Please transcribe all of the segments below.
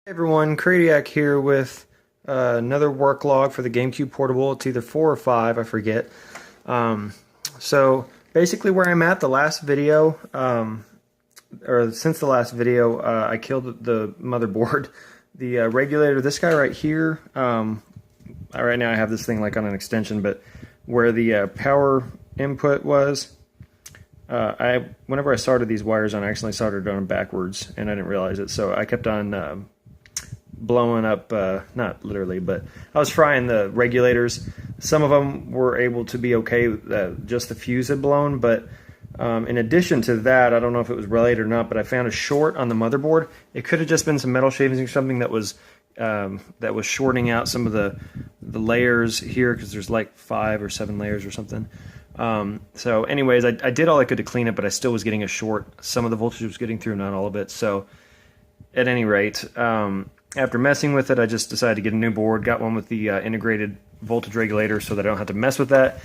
Hey everyone, Cradiac here with another work log for the GameCube portable. It's either 4 or 5, I forget. So basically where I'm at, the last video, or since the last video, I killed the motherboard. The regulator, this guy right here, right now I have this thing like on an extension, but where the power input was, whenever I soldered these wires on, I accidentally soldered on backwards, and I didn't realize it, so I kept on blowing up, not literally, but I was frying the regulators. Some of them were able to be okay, just the fuse had blown, but in addition to that, I don't know if it was related or not, but I found a short on the motherboard. It could have just been some metal shavings or something that was shorting out some of the layers here, because there's like 5 or 7 layers or something. So anyways, I did all I could to clean it, but I still was getting a short. Some of the voltage was getting through, not all of it. So at any rate, after messing with it, I just decided to get a new board, got one with the integrated voltage regulator so that I don't have to mess with that.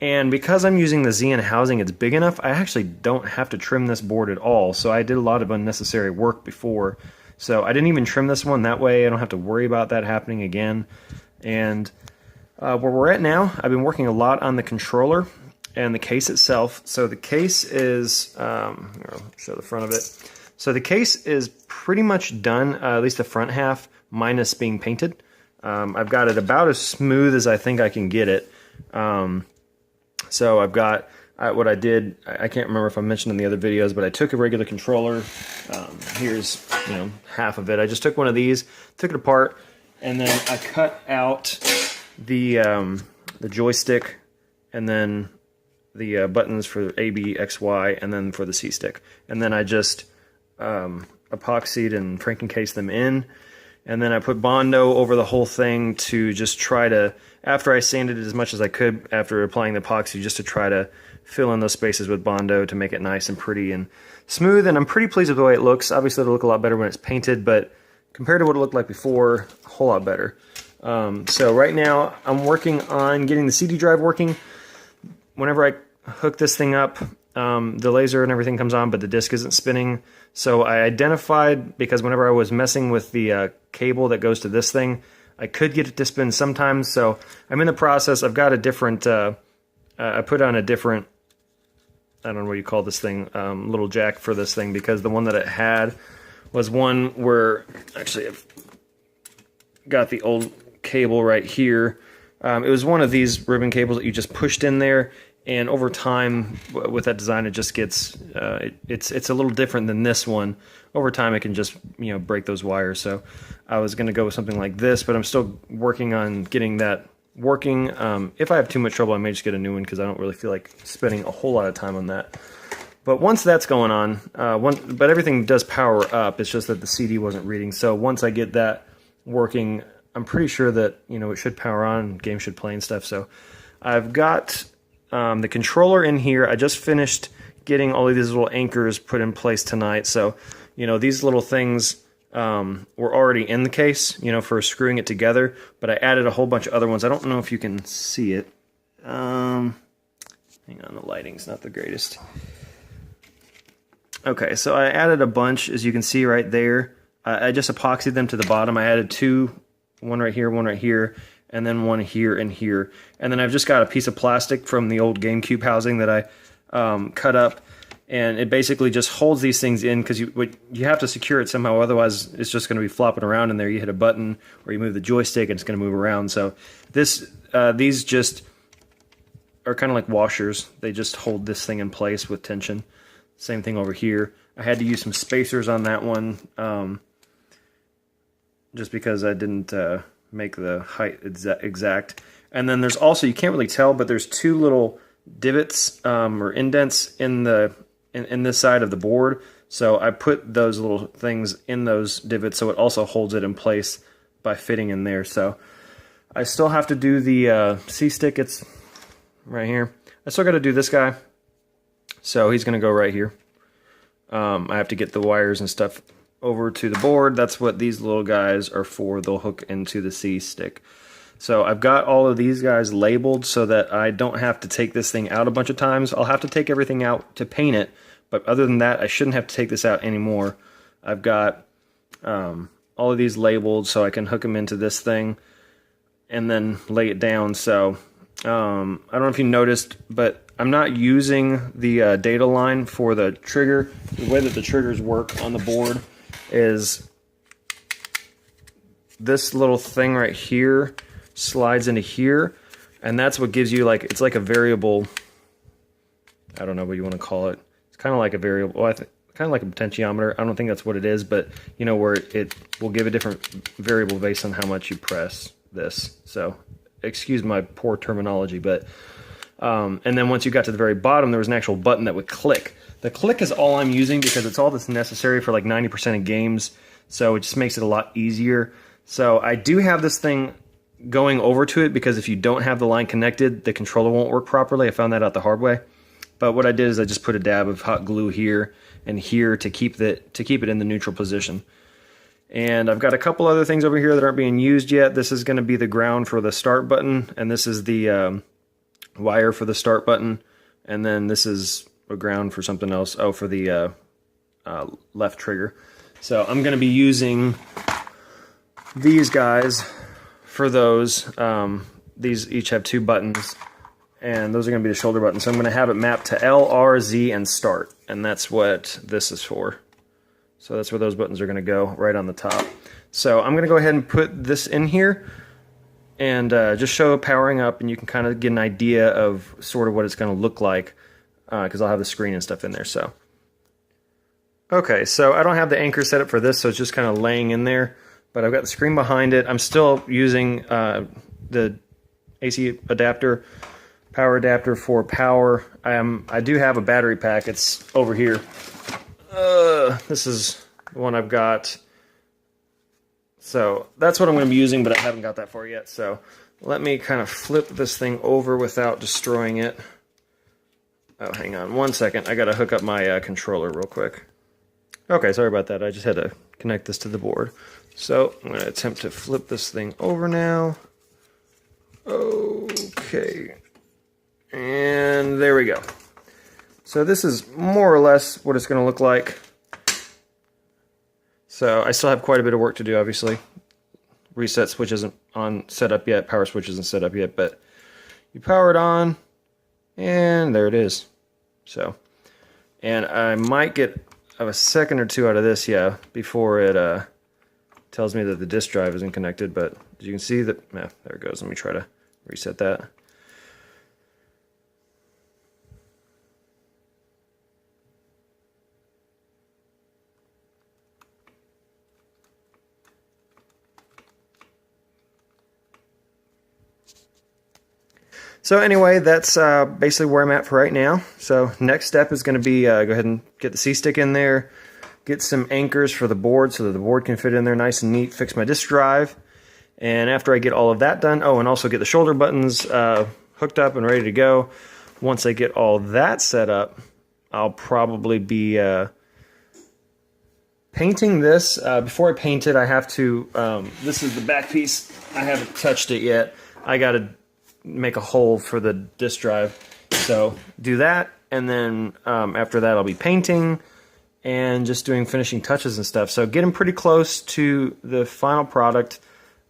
And because I'm using the ZN housing, it's big enough, I actually don't have to trim this board at all. So I did a lot of unnecessary work before. So I didn't even trim this one, that way I don't have to worry about that happening again. And where we're at now, I've been working a lot on the controller and the case itself. So the case is, I'll show the front of it. So the case is pretty much done, at least the front half, minus being painted. I've got it about as smooth as I think I can get it. So I've got, what I did, I can't remember if I mentioned in the other videos, but I took a regular controller. Here's, half of it. I just took one of these, took it apart, and then I cut out the joystick, and then the buttons for A, B, X, Y, and then for the C stick. And then I just epoxied and Franken-cased them in, and then I put Bondo over the whole thing to just try to, after I sanded it as much as I could after applying the epoxy, just to try to fill in those spaces with Bondo to make it nice and pretty and smooth. And I'm pretty pleased with the way it looks. Obviously it'll look a lot better when it's painted, but compared to what it looked like before, a whole lot better. So right now I'm working on getting the CD drive working. Whenever I hook this thing up, the laser and everything comes on, but the disc isn't spinning. So I identified, because whenever I was messing with the cable that goes to this thing, I could get it to spin sometimes. So I'm in the process. I've got a different, I put on a different, I don't know what you call this thing, little jack for this thing, because the one that it had was one where, actually I've got the old cable right here. It was one of these ribbon cables that you just pushed in there. And over time, with that design, it just gets, it's a little different than this one. Over time, it can just, break those wires. So I was going to go with something like this, but I'm still working on getting that working. If I have too much trouble, I may just get a new one, because I don't really feel like spending a whole lot of time on that. But once that's going on, but everything does power up. It's just that the CD wasn't reading. So once I get that working, I'm pretty sure that, it should power on, games should play and stuff. So I've got the controller in here. I just finished getting all of these little anchors put in place tonight. So, these little things were already in the case, for screwing it together, but I added a whole bunch of other ones. I don't know if you can see it. Hang on, the lighting's not the greatest. Okay, so I added a bunch, as you can see right there. I just epoxied them to the bottom. I added two, one right here, and then one here and here. And then I've just got a piece of plastic from the old GameCube housing that I cut up, and it basically just holds these things in, because you have to secure it somehow, otherwise it's just going to be flopping around in there. You hit a button or you move the joystick and it's going to move around. So these just are kind of like washers. They just hold this thing in place with tension. Same thing over here. I had to use some spacers on that one, just because I didn't make the height exact. And then there's also, you can't really tell, but there's two little divots or indents in this side of the board. So I put those little things in those divots, so it also holds it in place by fitting in there. So I still have to do the C-stick. It's right here. I still got to do this guy. So he's going to go right here. I have to get the wires and stuff over to the board. That's what these little guys are for. They'll hook into the C-stick. So I've got all of these guys labeled so that I don't have to take this thing out a bunch of times. I'll have to take everything out to paint it, but other than that, I shouldn't have to take this out anymore. I've got all all of these labeled so I can hook them into this thing and then lay it down. So I don't know if you noticed, but I'm not using the data line for the trigger. The way that the triggers work on the board is this little thing right here slides into here, and that's what gives you, like, it's like a variable, I don't know what you want to call it. It's kind of like a variable, well, kind of like a potentiometer. I don't think that's what it is, but you know, where it will give a different variable based on how much you press this. So excuse my poor terminology, but and then once you got to the very bottom, there was an actual button that would click. The click is all I'm using because it's all that's necessary for like 90% of games, so it just makes it a lot easier. So I do have this thing going over to it because if you don't have the line connected, the controller won't work properly. I found that out the hard way. But what I did is I just put a dab of hot glue here and here to keep it in the neutral position. And I've got a couple other things over here that aren't being used yet. This is going to be the ground for the start button, and this is the wire for the start button, and then this is a ground for something else. Oh, for the left trigger. So I'm going to be using these guys for those. These each have 2 buttons, and those are going to be the shoulder buttons. So I'm going to have it mapped to L, R, Z, and start, and that's what this is for. So that's where those buttons are going to go, right on the top. So I'm going to go ahead and put this in here and just show powering up, and you can kind of get an idea of sort of what it's going to look like because I'll have the screen and stuff in there. So okay, so I don't have the anchor set up for this, so it's just kind of laying in there, but I've got the screen behind it. I'm still using the AC adapter, power adapter for power. I do have a battery pack. It's over here. This is the one I've got. So that's what I'm going to be using, but I haven't got that far yet. So let me kind of flip this thing over without destroying it. Oh, hang on one second. I got to hook up my controller real quick. Okay, sorry about that. I just had to connect this to the board. So I'm going to attempt to flip this thing over now. Okay. And there we go. So this is more or less what it's going to look like. So I still have quite a bit of work to do, obviously. Reset switch isn't set up yet. Power switch isn't set up yet, but you power it on, and there it is. So, and I might get a second or two out of this, yeah, before it tells me that the disk drive isn't connected. But as you can see, that there it goes. Let me try to reset that. So anyway, that's basically where I'm at for right now. So next step is going to be go ahead and get the C-stick in there, get some anchors for the board so that the board can fit in there nice and neat, fix my disk drive. And after I get all of that done, oh, and also get the shoulder buttons hooked up and ready to go. Once I get all that set up, I'll probably be painting this. Before I paint it, I have to, this is the back piece. I haven't touched it yet. I got to make a hole for the disk drive. So do that, and then after that I'll be painting and just doing finishing touches and stuff. So getting pretty close to the final product.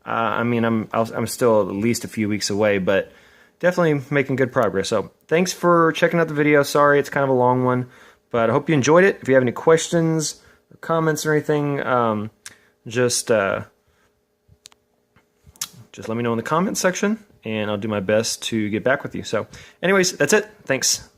I mean, I'm still at least a few weeks away, but definitely making good progress. So thanks for checking out the video. Sorry it's kind of a long one, but I hope you enjoyed it. If you have any questions or comments or anything, just let me know in the comments section, and I'll do my best to get back with you. So anyways, that's it. Thanks.